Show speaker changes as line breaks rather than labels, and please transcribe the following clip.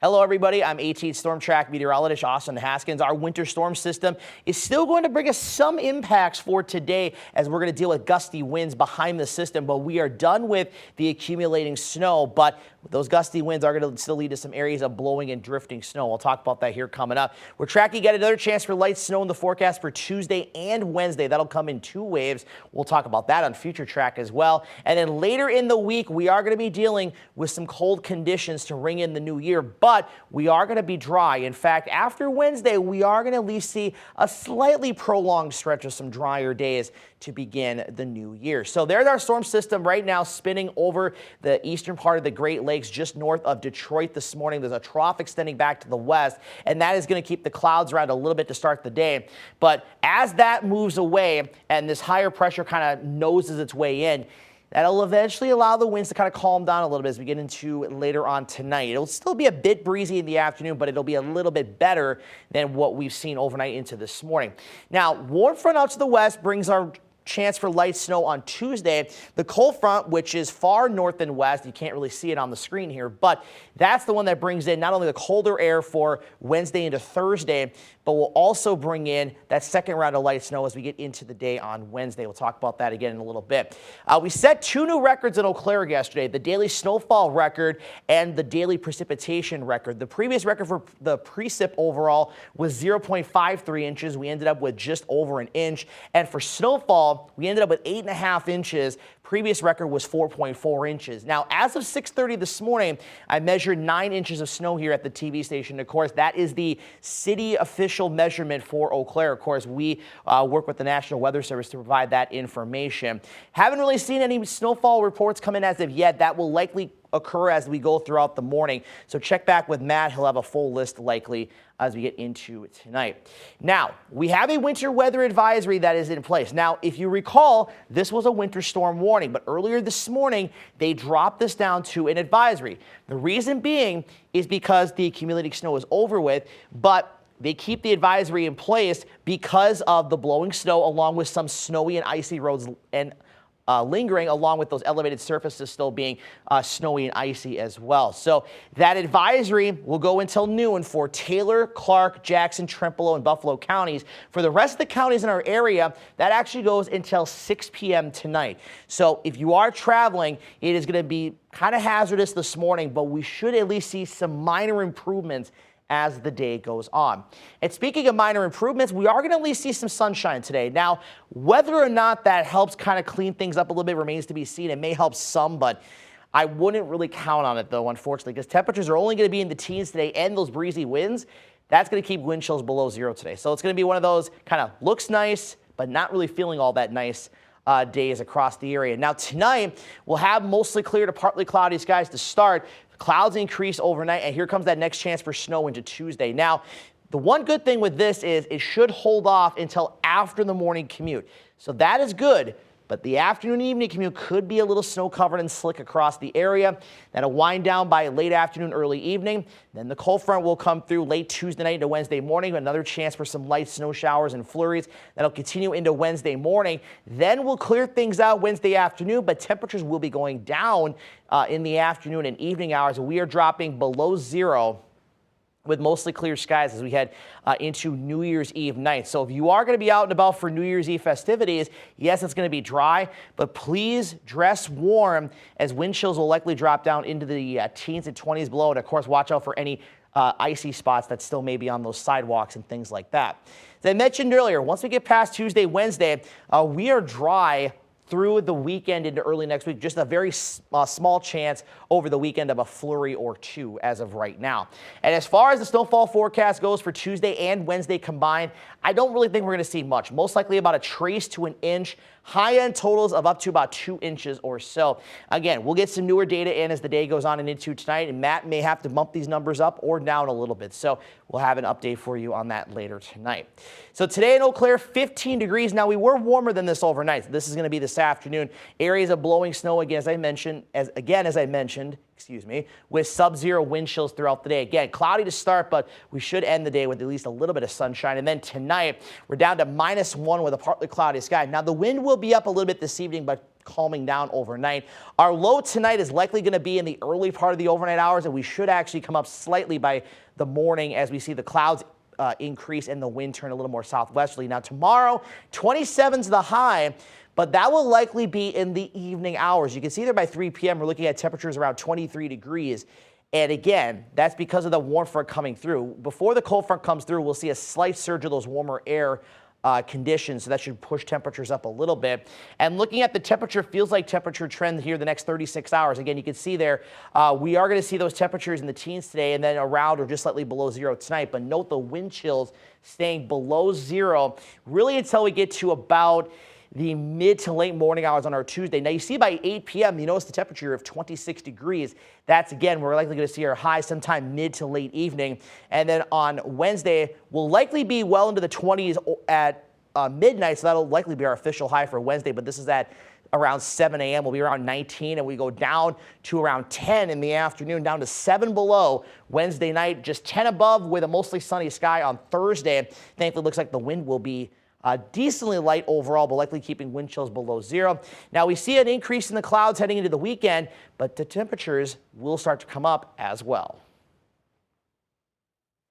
Hello, everybody. I'm 18 Storm Track meteorologist Austin Haskins. Our winter storm system is still going to bring us some impacts for today as we're going to deal with gusty winds behind the system, but we are done with the accumulating snow. But those gusty winds are going to still lead to some areas of blowing and drifting snow. We'll talk about that here coming up. We're tracking yet another chance for light snow in the forecast for Tuesday and Wednesday. That'll come in 2 waves. We'll talk about that on Future Track as well. And then later in the week, we are going to be dealing with some cold conditions to ring in the new year, but we are going to be dry. In fact, after Wednesday, we are going to at least see a slightly prolonged stretch of some drier days to begin the new year. So there's our storm system right now spinning over the eastern part of the Great Lakes, just north of Detroit this morning. There's a trough extending back to the west, and that is going to keep the clouds around a little bit to start the day. But as that moves away and this higher pressure kind of noses its way in, that'll eventually allow the winds to kind of calm down a little bit as we get into later on tonight. It'll still be a bit breezy in the afternoon, but it'll be a little bit better than what we've seen overnight into this morning. Now, warm front out to the west brings our chance for light snow on Tuesday. The cold front, which is far north and west, you can't really see it on the screen here, but that's the one that brings in not only the colder air for Wednesday into Thursday, but will also bring in that second round of light snow as we get into the day on Wednesday. We'll talk about that again in a little bit. We set 2 new records in Eau Claire yesterday, the daily snowfall record and the daily precipitation record. The previous record for the precip overall was 0.53 inches. We ended up with just over an inch. And for snowfall, we ended up with 8.5 inches. Previous record was 4.4 inches. Now, as of 6:30 this morning, I measured 9 inches of snow here at the TV station. Of course, that is the city official measurement for Eau Claire. Of course, we work with the National Weather Service to provide that information. Haven't really seen any snowfall reports come in as of yet. That will likely occur as we go throughout the morning. So check back with Matt. He'll have a full list likely as we get into tonight. Now, we have a winter weather advisory that is in place. Now, if you recall, this was a winter storm warning, but earlier this morning, they dropped this down to an advisory. The reason being is because the accumulating snow is over with, but they keep the advisory in place because of the blowing snow along with some snowy and icy roads and lingering, along with those elevated surfaces still being snowy and icy as well. So that advisory will go until noon for Taylor, Clark, Jackson, Trempealeau, and Buffalo counties. For the rest of the counties in our area, that actually goes until 6 p.m. tonight. So if you are traveling, it is going to be kind of hazardous this morning, but we should at least see some minor improvements as the day goes on. And speaking of minor improvements, we are going to at least see some sunshine today. Now, whether or not that helps kind of clean things up a little bit remains to be seen. It may help some, but I wouldn't really count on it, though, unfortunately, because temperatures are only going to be in the teens today, and those breezy winds, that's going to keep wind chills below 0 today. So it's going to be one of those kind of looks nice, but not really feeling all that nice days across the area. Now, tonight, we'll have mostly clear to partly cloudy skies to start. Clouds increase overnight, and here comes that next chance for snow into Tuesday. Now, the one good thing with this is it should hold off until after the morning commute. So that is good, but the afternoon and evening commute could be a little snow-covered and slick across the area. That'll wind down by late afternoon, early evening. Then the cold front will come through late Tuesday night into Wednesday morning. Another chance for some light snow showers and flurries. That'll continue into Wednesday morning. Then we'll clear things out Wednesday afternoon, but temperatures will be going down in the afternoon and evening hours. We are dropping below 0 with mostly clear skies as we head into New Year's Eve night. So if you are going to be out and about for New Year's Eve festivities, yes, it's going to be dry, but please dress warm as wind chills will likely drop down into the teens and 20s below. And of course, watch out for any icy spots that still may be on those sidewalks and things like that. As I mentioned earlier, once we get past Tuesday, Wednesday, we are dry through the weekend into early next week. Just a very small chance over the weekend of a flurry or 2 as of right now. And as far as the snowfall forecast goes for Tuesday and Wednesday combined, I don't really think we're going to see much. Most likely about a trace to an inch. High-end totals of up to about 2 inches or so. Again, we'll get some newer data in as the day goes on and into tonight, and Matt may have to bump these numbers up or down a little bit. So we'll have an update for you on that later tonight. So today in Eau Claire, 15 degrees. Now, we were warmer than this overnight. This is going to be this afternoon. Areas of blowing snow, again, as I mentioned, with sub-zero wind chills throughout the day. Again, cloudy to start, but we should end the day with at least a little bit of sunshine. And then tonight, we're down to -1 with a partly cloudy sky. Now, the wind will be up a little bit this evening, but calming down overnight. Our low tonight is likely going to be in the early part of the overnight hours, and we should actually come up slightly by the morning as we see the clouds increase and the wind turn a little more southwesterly. Now tomorrow, 27's the high, but that will likely be in the evening hours. You can see there by 3 p.m. we're looking at temperatures around 23 degrees. And again, that's because of the warm front coming through. Before the cold front comes through, we'll see a slight surge of those warmer air conditions, so that should push temperatures up a little bit. And looking at the temperature, feels like temperature trend here the next 36 hours. Again, you can see there, we are going to see those temperatures in the teens today and then around or just slightly below zero tonight. But note the wind chills staying below zero really until we get to about the mid to late morning hours on our Tuesday. Now you see by 8 p.m. you notice the temperature of 26 degrees. That's again, we're likely going to see our high sometime mid to late evening. And then on Wednesday, we'll likely be well into the 20s at midnight. So that'll likely be our official high for Wednesday. But this is at around 7 a.m. We'll be around 19 and we go down to around 10 in the afternoon, down to 7 below Wednesday night, just 10 above with a mostly sunny sky on Thursday. Thankfully, it looks like the wind will be decently light overall, but likely keeping wind chills below zero. Now we see an increase in the clouds heading into the weekend, but the temperatures will start to come up as well.